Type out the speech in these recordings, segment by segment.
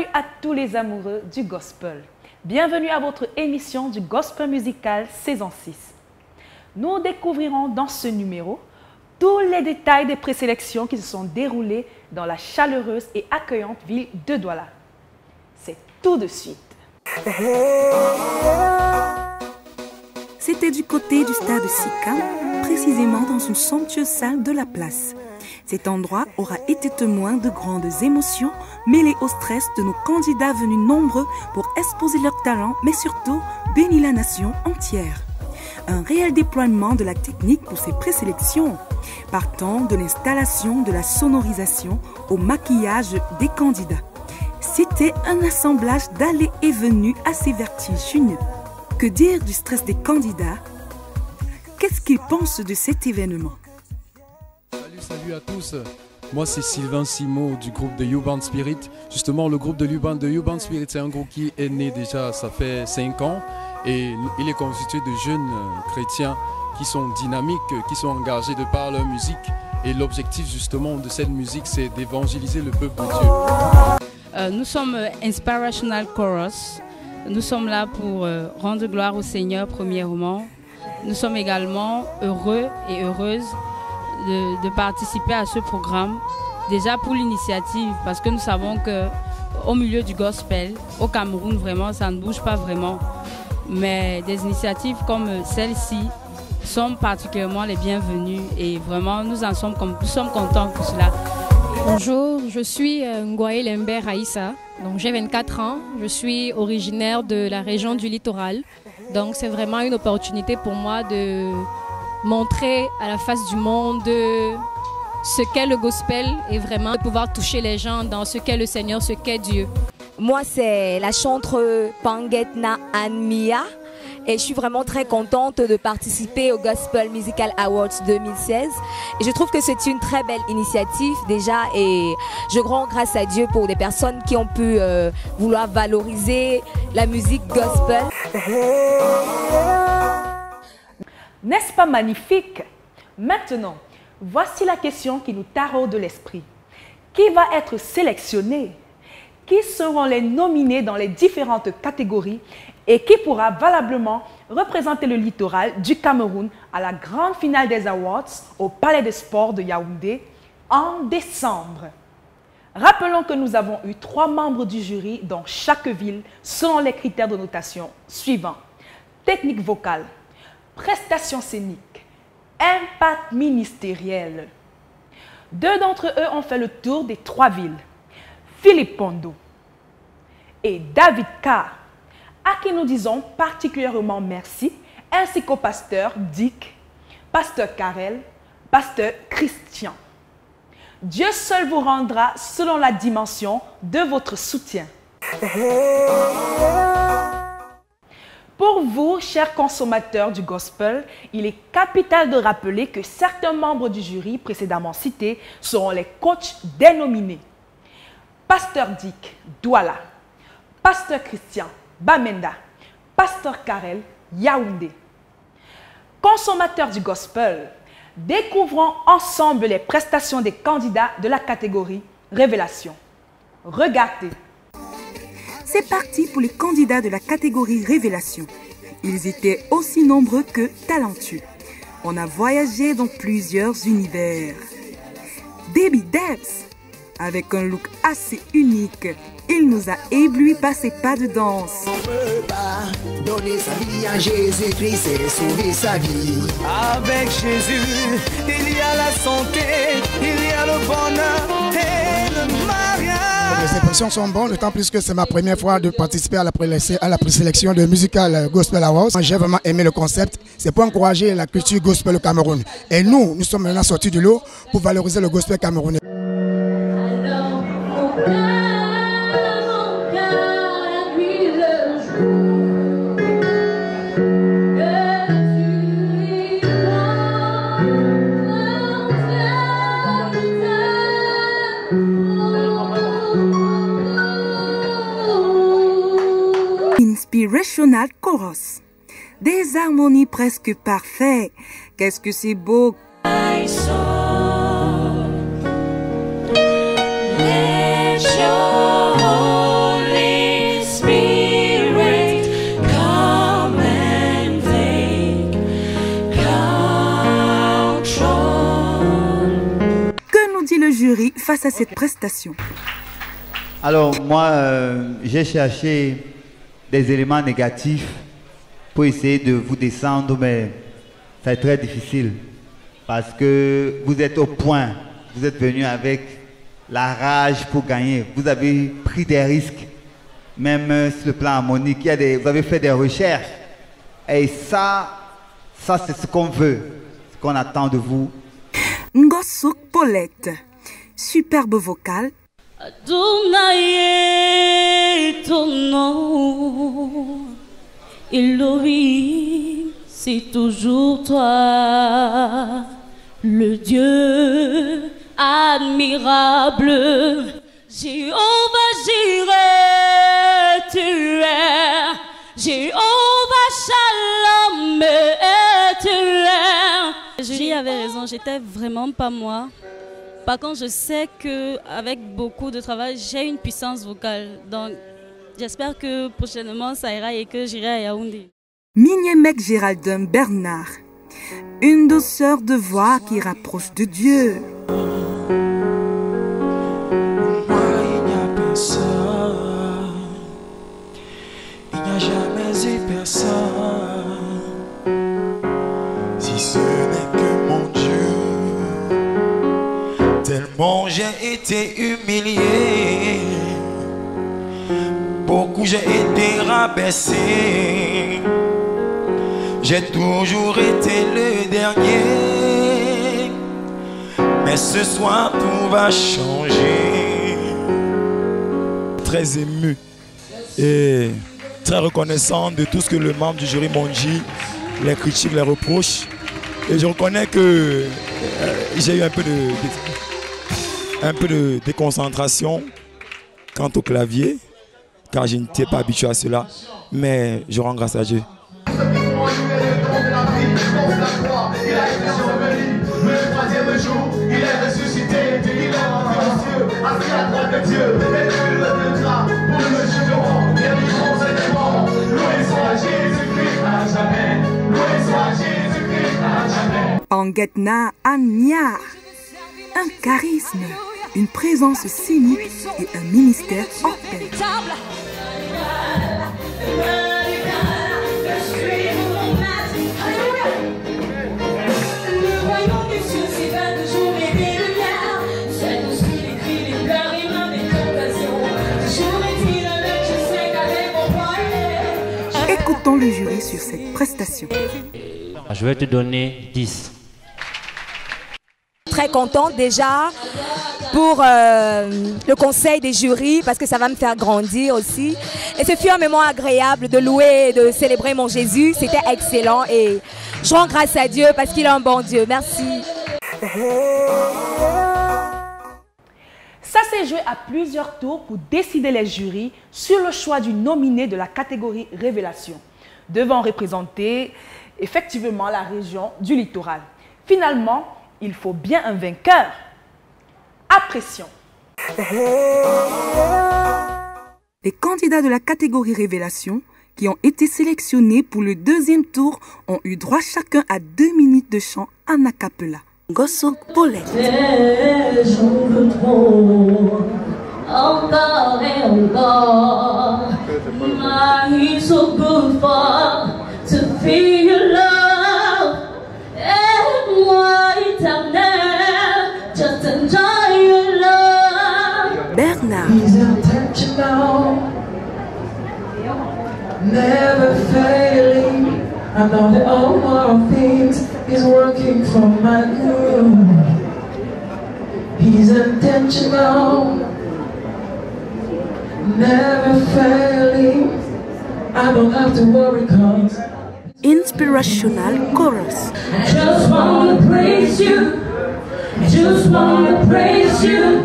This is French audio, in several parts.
Salut à tous les amoureux du gospel. Bienvenue à votre émission du Gospel Musical saison 6. Nous découvrirons dans ce numéro tous les détails des présélections qui se sont déroulées dans la chaleureuse et accueillante ville de Douala. C'est tout de suite. C'était du côté du stade Sika, précisément dans une somptueuse salle de la place. Cet endroit aura été témoin de grandes émotions mêlées au stress de nos candidats venus nombreux pour exposer leur talent, mais surtout bénir la nation entière. Un réel déploiement de la technique pour ces présélections, partant de l'installation de la sonorisation au maquillage des candidats. C'était un assemblage d'allées et venues assez vertigineux. Que dire du stress des candidats? Qu'est-ce qu'ils pensent de cet événement? Salut à tous, moi c'est Sylvain Simo du groupe de U-Band Spirit. Justement le groupe de U-Band Spirit, c'est un groupe qui est né déjà, ça fait 5 ans et il est constitué de jeunes chrétiens qui sont dynamiques, qui sont engagés de par leur musique, et l'objectif justement de cette musique c'est d'évangéliser le peuple de Dieu. Nous sommes Inspirational Chorus, nous sommes là pour rendre gloire au Seigneur premièrement. Nous sommes également heureux et heureuses de participer à ce programme, déjà pour l'initiative, parce que nous savons qu'au milieu du gospel, au Cameroun, vraiment, ça ne bouge pas vraiment. Mais des initiatives comme celle-ci sont particulièrement les bienvenues et vraiment, nous sommes contents pour cela. Bonjour, je suis Ngoye Lember Aïssa, donc j'ai 24 ans, je suis originaire de la région du littoral, donc c'est vraiment une opportunité pour moi de montrer à la face du monde ce qu'est le gospel et vraiment de pouvoir toucher les gens dans ce qu'est le Seigneur, ce qu'est Dieu. Moi, c'est la chanteuse Pangetna Anmia et je suis vraiment très contente de participer au Gospel Musical Awards 2016. Et je trouve que c'est une très belle initiative déjà et je rends grâce à Dieu pour des personnes qui ont pu vouloir valoriser la musique gospel. N'est-ce pas magnifique? Maintenant, voici la question qui nous taraude l'esprit. Qui va être sélectionné? Qui seront les nominés dans les différentes catégories et qui pourra valablement représenter le littoral du Cameroun à la grande finale des Awards au Palais des Sports de Yaoundé en décembre? Rappelons que nous avons eu 3 membres du jury dans chaque ville selon les critères de notation suivants: technique vocale, prestations scéniques, impact ministériel. 2 d'entre eux ont fait le tour des 3 villes, Philippe Pondo et David K, à qui nous disons particulièrement merci, ainsi qu'au pasteur Dick, pasteur Karel, pasteur Christian. Dieu seul vous rendra selon la dimension de votre soutien. Pour vous, chers consommateurs du gospel, il est capital de rappeler que certains membres du jury précédemment cités seront les coachs des nominés. Pasteur Dick, Douala. Pasteur Christian, Bamenda. Pasteur Karel, Yaoundé. Consommateurs du gospel, découvrons ensemble les prestations des candidats de la catégorie Révélation. Regardez. C'est parti pour les candidats de la catégorie Révélation. Ils étaient aussi nombreux que talentueux. On a voyagé dans plusieurs univers. Debbie Debs, avec un look assez unique, il nous a éblouis par ses pas de danse. On peut pas donner sa vie à Jésus-Christ et sauver sa vie. Avec Jésus, il y a la santé, il y a le bonheur et le mariage. Les impressions sont bonnes, d'autant plus que c'est ma première fois de participer à la présélection de Musical Gospel Awards. J'ai vraiment aimé le concept, c'est pour encourager la culture gospel au Cameroun. Et nous sommes maintenant sortis de l'eau pour valoriser le gospel camerounais. Inspirational Chorus. Des harmonies presque parfaites. Qu'est-ce que c'est beau! Let your jury face à cette prestation. Alors moi, j'ai cherché des éléments négatifs pour essayer de vous descendre, mais c'est très difficile parce que vous êtes au point, vous êtes venu avec la rage pour gagner, vous avez pris des risques, même sur le plan harmonique, vous avez fait des recherches et ça c'est ce qu'on veut, ce qu'on attend de vous. Ngosuk Paulette, superbe vocale. Adonai, ton nom, Elohim, c'est toujours toi, le Dieu admirable. Jéhovah Jireh, tu es, Jéhovah Shalom, tu es. Julie avait raison, j'étais vraiment pas moi. Par contre, je sais qu'avec beaucoup de travail, j'ai une puissance vocale. Donc, j'espère que prochainement, ça ira et que j'irai à Yaoundé. Mignemek Géraldin Bernard, une douceur de voix qui rapproche de Dieu. Moi, il n'y a personne, il n'y a jamais eu personne, si ce n'est que mon Dieu. Tellement j'ai été humilié, beaucoup j'ai été rabaissé, j'ai toujours été le dernier, mais ce soir tout va changer. Très ému et très reconnaissant de tout ce que le membre du jury m'ont dit, les critiques, les reproches, et je reconnais que j'ai eu un peu de déconcentration quant au clavier, car je n'étais pas habitué à cela, mais je rends grâce à Dieu. Pangetna Anya, un charisme, une présence scénique et un ministère hors pair. Écoutons le jury sur cette prestation. Je vais te donner 10. Très contente déjà pour le conseil des jurys parce que ça va me faire grandir aussi. Et ce fut un moment agréable de louer et de célébrer mon Jésus. C'était excellent et je rends grâce à Dieu parce qu'il est un bon Dieu. Merci. Ça s'est joué à plusieurs tours pour décider les jurys sur le choix du nominé de la catégorie Révélation, devant représenter effectivement la région du littoral. Finalement, il faut bien un vainqueur. Apprécions. Les candidats de la catégorie Révélation qui ont été sélectionnés pour le deuxième tour ont eu droit chacun à 2 minutes de chant en a cappella. Gosso Paulette. J'en veux trop, encore et encore. He's so good for to feel your love. Aide-moi éternel, just enjoy your love. Bernard. He's intentional, never failing. I know that all things is working for my good. He's intentional, never failing. I don't have to worry cause Inspirational Chorus. I just wanna praise you, just wanna praise you.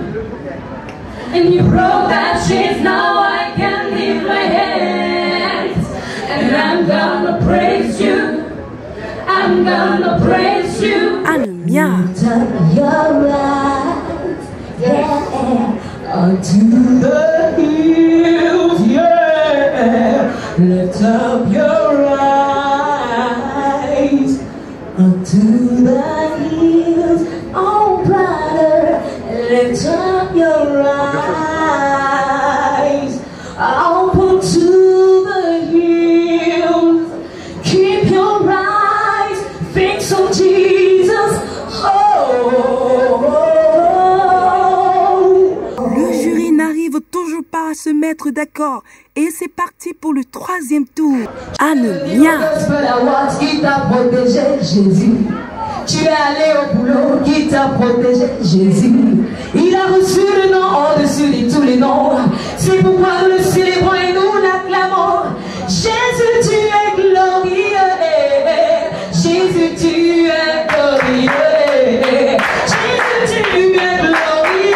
And you broke that chains, now I can lift my hands. And I'm gonna praise you, I'm gonna praise you. Almia. You're right, yeah. Unto the hills, yeah. Lift up your eyes. Unto the hills, oh brother, lift up your eyes, open to the hills. Keep your eyes fixed on Jesus. Le jury n'arrive toujours pas à se mettre d'accord et c'est parti pour le 3e tour. Annemia. Qui t'a protégé, Jésus. Tu es allé au boulot, qui t'a protégé, Jésus. Il a reçu le nom au-dessus de tous les noms. C'est pourquoi nous le célébrons et nous l'acclamons. Jésus, tu es glorieux. Jésus, tu es glorieux. Jésus, tu es glorieux.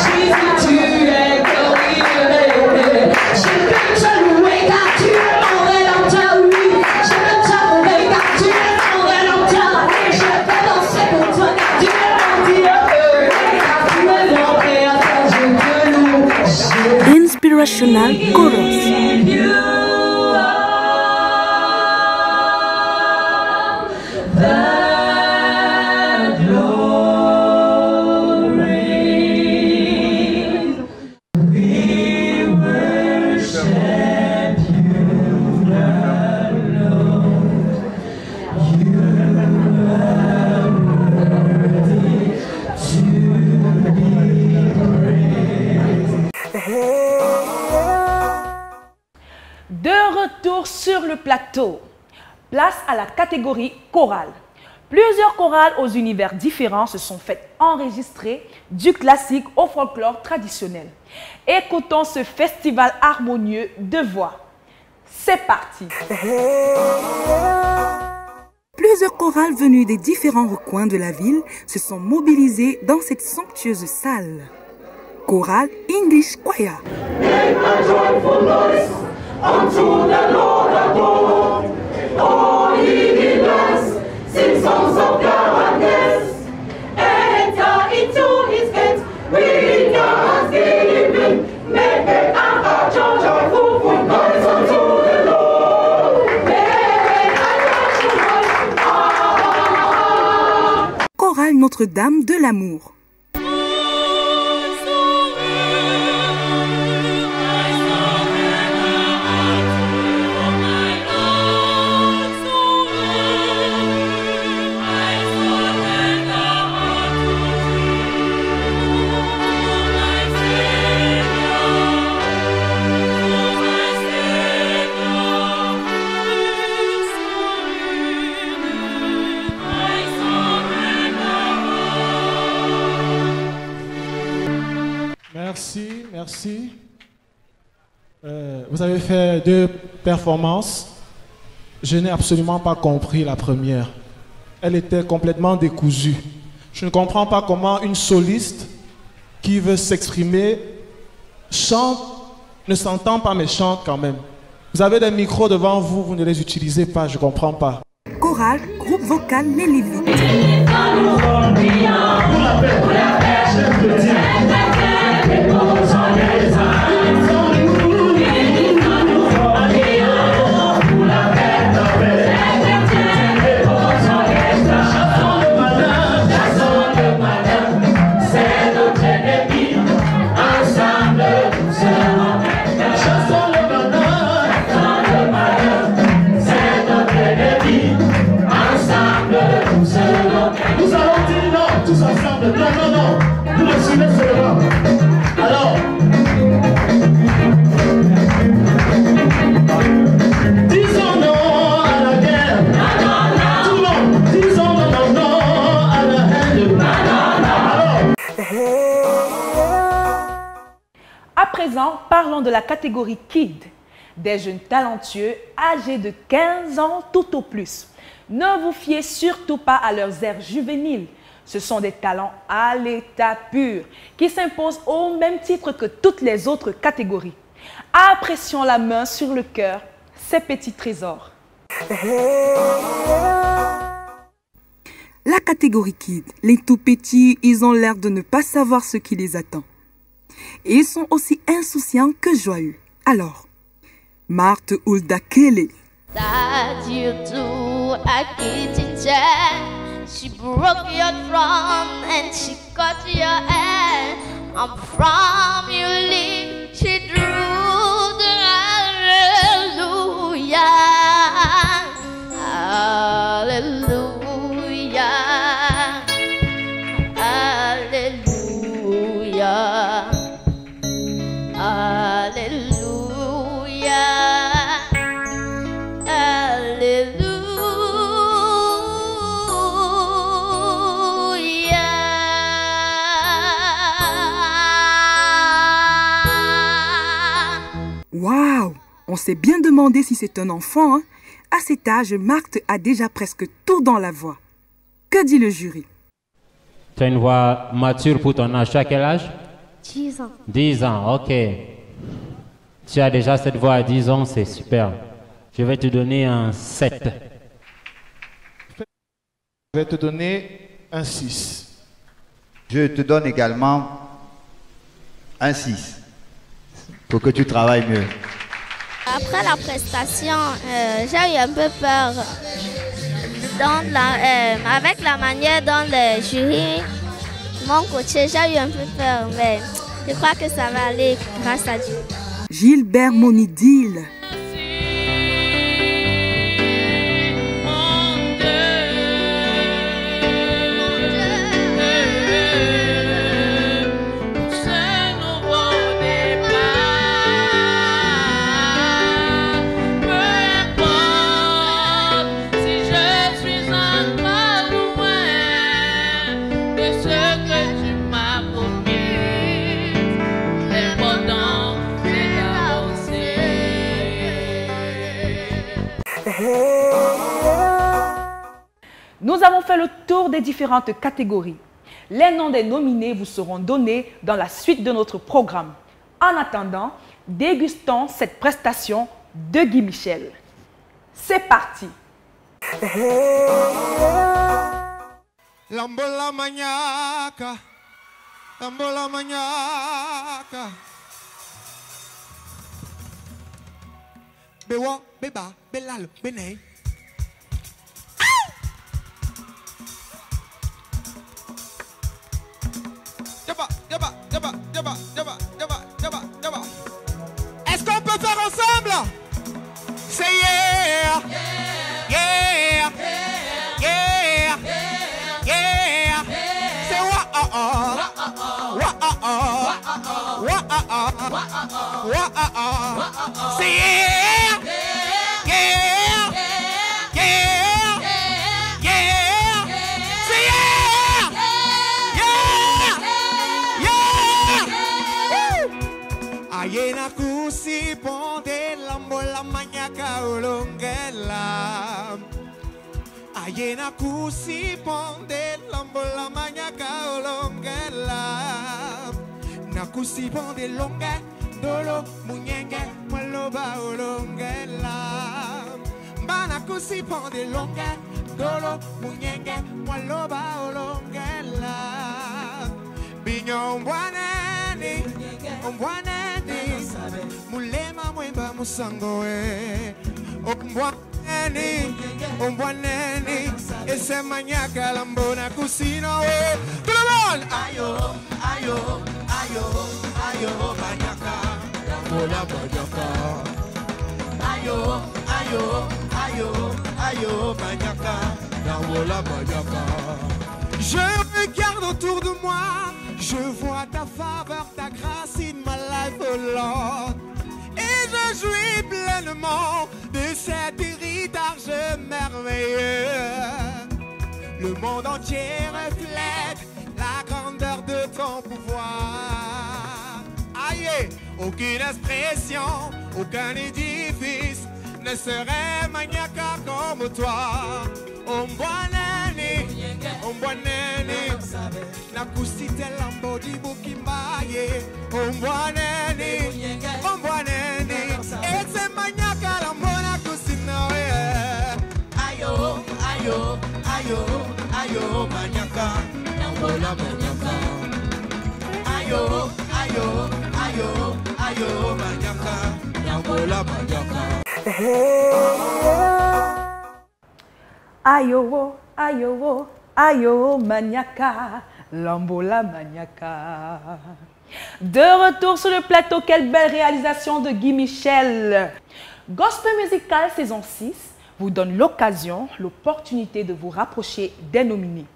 Jésus, tu es glorieux. Je peux te louer car tu es mon rédempteur, oui. Je peux t'adorer car tu es mon rédempteur. Je peux danser pour toi car tu es mon Dieu. Car tu es mon Créateur, je te loue. Inspirational Chorus. De retour sur le plateau, place à la catégorie chorale. Plusieurs chorales aux univers différents se sont faites enregistrer du classique au folklore traditionnel. Écoutons ce festival harmonieux de voix. C'est parti! Plusieurs chorales venues des différents recoins de la ville se sont mobilisées dans cette somptueuse salle. Chorale English Choir. Make a joyful noise unto the Lord above. All ye lands, sing songs of gladness. Enter into his gates with thanksgiving. Make a joyful noise unto the Lord. Make a joyful noise. Chorale Notre-Dame de l'Amour. Merci. Vous avez fait 2 performances. Je n'ai absolument pas compris la première. Elle était complètement décousue. Je ne comprends pas comment une soliste qui veut s'exprimer chante, ne s'entend pas mais chante quand même. Vous avez des micros devant vous, vous ne les utilisez pas, je ne comprends pas. Chorale, groupe vocal Les Lévites. Nous allons dire non, tous ensemble. Non, vous me suivez seulement. Alors, disons non à la guerre. Tout le monde, disons non à la haine. À présent, parlons de la catégorie Kid, des jeunes talentueux âgés de 15 ans tout au plus. Ne vous fiez surtout pas à leurs airs juvéniles. Ce sont des talents à l'état pur qui s'imposent au même titre que toutes les autres catégories. Apprécions la main sur le cœur, ces petits trésors. La catégorie Kid, les tout petits, ils ont l'air de ne pas savoir ce qui les attend. Et ils sont aussi insouciants que joyeux. Alors, Marthe Hulda Kelly. That you do, I get it, She broke your throne and she cut your hair. And from your lips she drew the hallelujah. Hallelujah. Hallelujah. Hallelujah. Waouh! On s'est bien demandé si c'est un enfant. Hein? À cet âge, Marthe a déjà presque tout dans la voix. Que dit le jury? Tu as une voix mature pour ton âge. Tu as quel âge? 10 ans. 10 ans, ok. Tu as déjà cette voix à 10 ans, c'est super. Je vais te donner un 7. Je vais te donner un 6. Je te donne également un 6 pour que tu travailles mieux. Après la prestation, j'ai eu un peu peur avec la manière dont le jury m'ont coaché. J'ai eu un peu peur, mais je crois que ça va aller grâce à Dieu. Gilbert Monidil. Nous avons fait le tour des différentes catégories. Les noms des nominés vous seront donnés dans la suite de notre programme. En attendant, dégustons cette prestation de Guy Michel. C'est parti! Lambola maniaca, lambola maniaca. Bewa, beba, belal, benei. Est-ce qu'on peut faire ensemble? C'est yeah, yeah, yeah, yeah. C'est c'est yeah, yeah, yeah, yeah. C'est yeah, yeah, yeah. Ayena kusi ponde lambola maniaca olongela. Ayena kusi ponde lambola maniaca olongela. Na kusi ponde longe dolo munyenge mwaloba olongela. Bana kusi ponde longe dolo munyenge mwaloba olongela. Binyo mbwaneni ombwaneni mulema mwemba musangoe ombwaneni ese maniaca lambona kusino we. Tout le monde! Ayo, ayo, ayo, ayo maniaca lambola maniaca. Ayo, ayo, ayo, ayo maniaca lambola maniaca. Je regarde autour de moi, je vois ta faveur, ta grâce in my life, oh Lord. Et je jouis pleinement de cet héritage merveilleux. Le monde entier reflète la grandeur de ton pouvoir. Aïe, aucune expression, aucun édifice ne serait maniaca comme toi. Ombwaneni, nakusite lambo di bukimbaye. Ombwaneni, ese maniaca lambo nakusinawe. Ayo, ayo, ayo, ayo maniaca lambo la maniaca. Ayo, ayo, ayo, ayo maniaca lambo la maniaca. Ayo, ayo, Ayo Maniaka, Lambola Maniaka. De retour sur le plateau, quelle belle réalisation de Guy Michel. Gospel Musical saison 6 vous donne l'opportunité de vous rapprocher des nominés.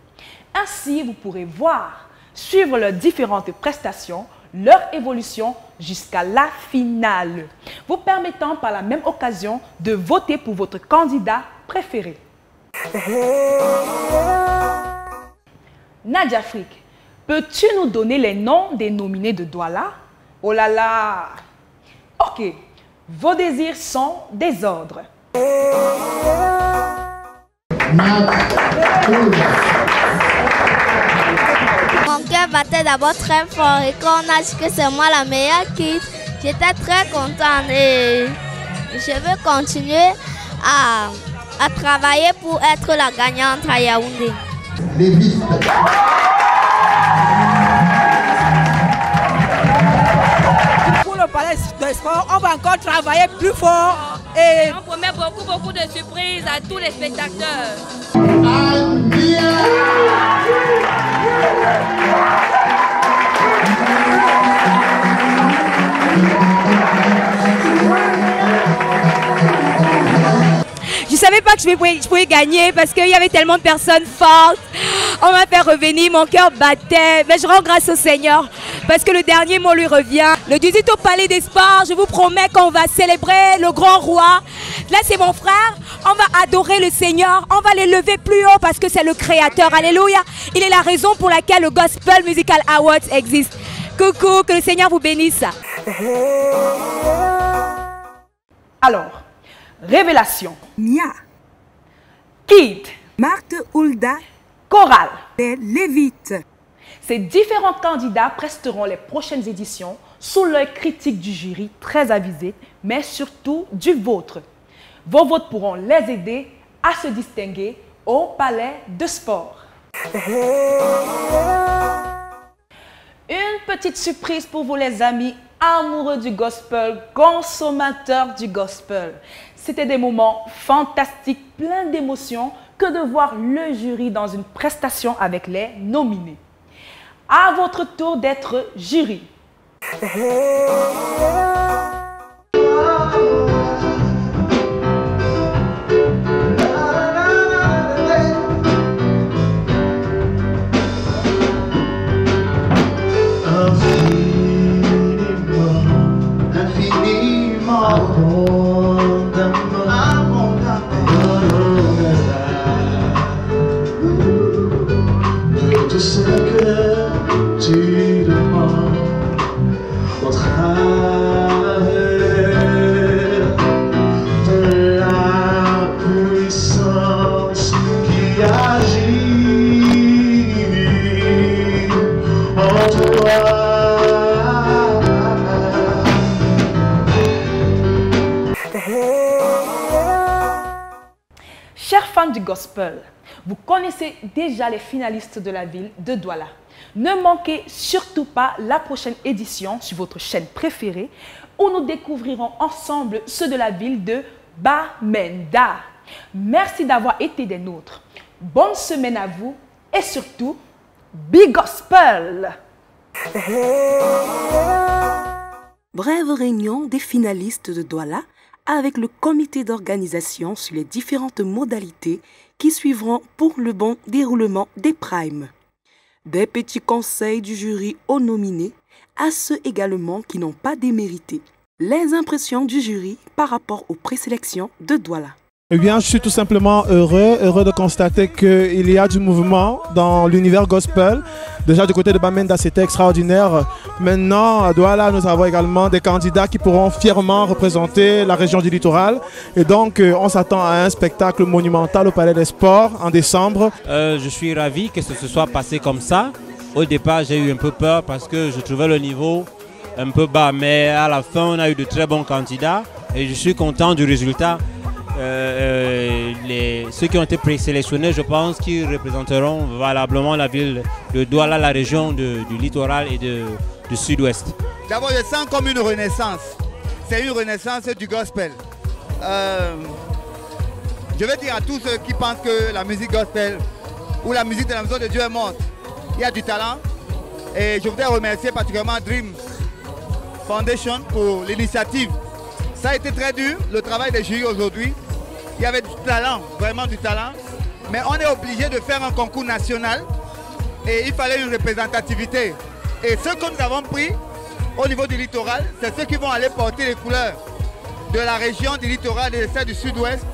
Ainsi, vous pourrez voir, suivre leurs différentes prestations, leur évolution jusqu'à la finale, vous permettant par la même occasion de voter pour votre candidat préféré. Nadia Frick, peux-tu nous donner les noms des nominés de Douala? Oh là là! Ok, vos désirs sont des ordres. Mon cœur battait d'abord très fort et quand on a dit que c'est moi la meilleure kid, j'étais très contente et je veux continuer à travailler pour être la gagnante à Yaoundé. Pour le palais de sport, on va encore travailler plus fort et on promet beaucoup de surprises à tous les spectateurs. Je savais pas que je pouvais gagner parce qu'il y avait tellement de personnes fortes. On m'a fait revenir, mon cœur battait. Mais je rends grâce au Seigneur parce que le dernier mot lui revient. Le 18 au Palais des Sports, je vous promets qu'on va célébrer le grand roi. Là, c'est mon frère. On va adorer le Seigneur. On va l'élever plus haut parce que c'est le Créateur. Alléluia. Il est la raison pour laquelle le Gospel Musical Awards existe. Coucou, que le Seigneur vous bénisse. Alors, Révélation, Mia, Kid, Marthe Hulda, Chorale, et Lévite. Ces différents candidats presteront les prochaines éditions sous l'œil critique du jury très avisé, mais surtout du vôtre. Vos votes pourront les aider à se distinguer au Palais de Sport. Une petite surprise pour vous les amis amoureux du gospel, consommateurs du gospel. C'était des moments fantastiques, pleins d'émotions, que de voir le jury dans une prestation avec les nominés. À votre tour d'être jury. Chers fans du gospel, vous connaissez déjà les finalistes de la ville de Douala. Ne manquez surtout pas la prochaine édition sur votre chaîne préférée où nous découvrirons ensemble ceux de la ville de Bamenda. Merci d'avoir été des nôtres. Bonne semaine à vous et surtout, Big Gospel! Brève réunion des finalistes de Douala avec le comité d'organisation sur les différentes modalités qui suivront pour le bon déroulement des primes. Des petits conseils du jury aux nominés, à ceux également qui n'ont pas démérité. Les impressions du jury par rapport aux présélections de Douala. Eh bien, je suis tout simplement heureux de constater qu'il y a du mouvement dans l'univers gospel. Déjà du côté de Bamenda, c'était extraordinaire. Maintenant, à Douala, nous avons également des candidats qui pourront fièrement représenter la région du littoral. Et donc, on s'attend à un spectacle monumental au Palais des Sports en décembre. Je suis ravi que ce se soit passé comme ça. Au départ, j'ai eu un peu peur parce que je trouvais le niveau un peu bas. Mais à la fin, on a eu de très bons candidats et je suis content du résultat. Ceux qui ont été présélectionnés, je pense qu'ils représenteront valablement la ville de Douala, la région du littoral et du sud-ouest. D'abord, je sens comme une renaissance. C'est une renaissance du gospel. Je veux dire à tous ceux qui pensent que la musique gospel où la musique de la Maison de Dieu est morte. Il y a du talent. Et je voudrais remercier particulièrement Dream Foundation pour l'initiative. Ça a été très dur, le travail des jurys aujourd'hui. Il y avait du talent, vraiment du talent. Mais on est obligé de faire un concours national et il fallait une représentativité. Et ceux que nous avons pris au niveau du littoral, c'est ceux qui vont aller porter les couleurs de la région du littoral et de celle du sud-ouest